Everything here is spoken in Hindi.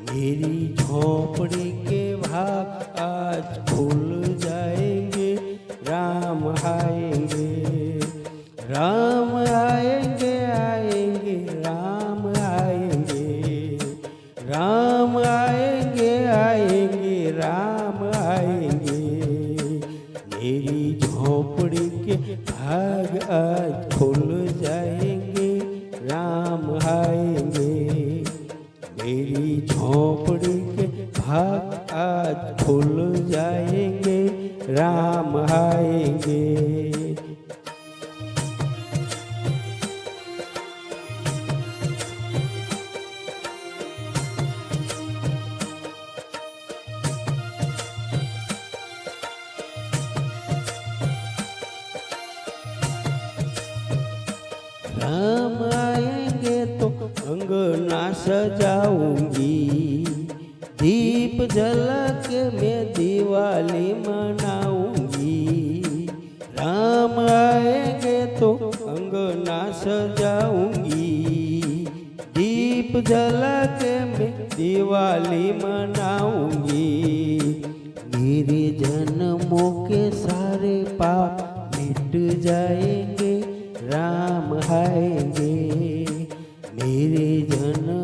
मेरी झोपड़ी के भाग आज खुल जाएंगे, राम आएंगे, राम आएंगे, आएंगे, राम आएंगे, राम आएंगे, आएंगे, राम आएंगे। मेरी झोपड़ी के भाग आज खुल जाएंगे, राम आएंगे। मेरी झोपड़ी के भाग आज खुल जाएंगे, राम आएंगे। राम आएंगे तो अंगना सजाऊंगी, दीप जला के मैं दिवाली मनाऊंगी। राम आएंगे तो अंगना सजाऊंगी, दीप जला के मैं दिवाली मनाऊंगी। मेरे जन्मों के सारे पाप मिट जाएंगे, राम आएंगे। मेरे जन्म